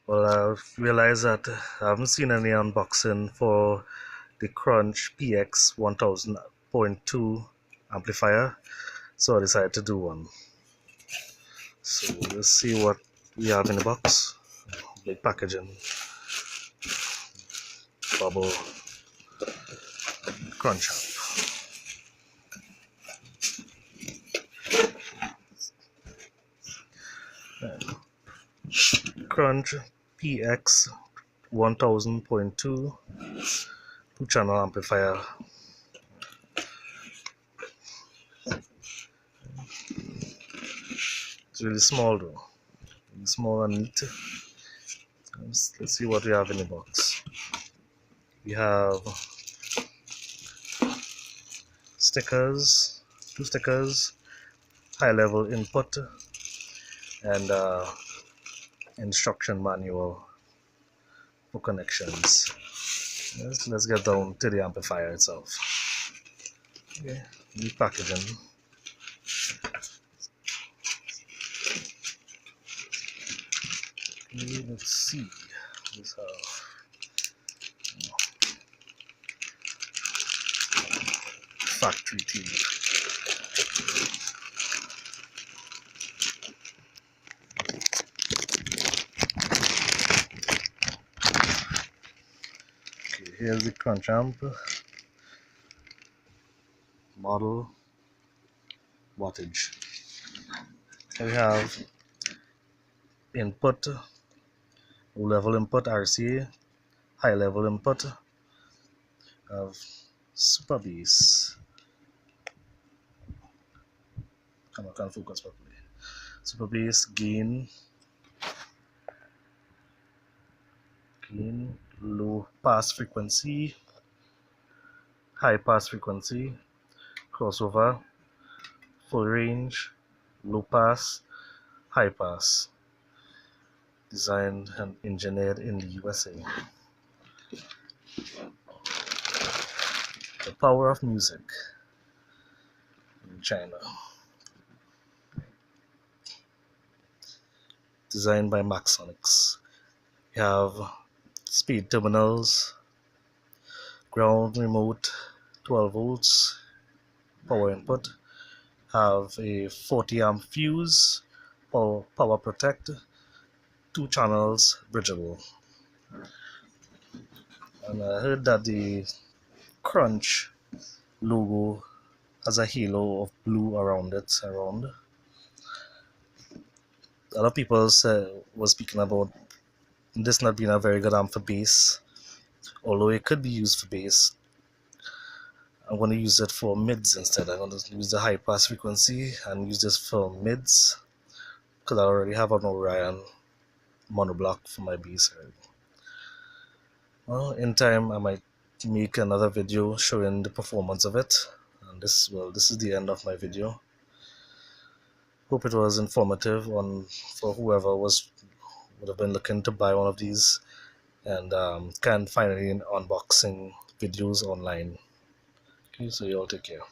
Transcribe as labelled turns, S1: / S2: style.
S1: Well, I've realized that I haven't seen any unboxing for the Crunch px1000.2 amplifier, so I decided to do one. So let's see what we have in the box. Big packaging, bubble, Crunch amp. Crunch px1000.2 two-channel amplifier. It's really small though, really small and neat. Let's see what we have in the box. We have stickers, two stickers, high-level input, and instruction manual for connections. Let's get down to the amplifier itself. Okay, neat packaging. Okay, let's see. This factory tape. Okay, here's the Crunch amp model wattage. Here we have input, low level input RCA, high level input of super bass. I can't focus properly. Super bass, gain, low pass frequency, high pass frequency, crossover, full range, low pass, high pass. Designed and engineered in the USA. The power of music in China. Designed by Maxxsonics. We have speed terminals, ground remote, 12 volts, power input. Have a 40 amp fuse, power protect, 2 channels, bridgeable. And I heard that the Crunch logo has a halo of blue around it. A lot of people were speaking about this not being a very good amp for bass, although it could be used for bass. I'm going to use it for mids instead. I'm going to use the high pass frequency and use this for mids because I already have an Orion monoblock for my bass already. Well, in time I might make another video showing the performance of it, and this is the end of my video. Hope it was informative for whoever would have been looking to buy one of these and can't find any unboxing videos online. Okay, so you all take care.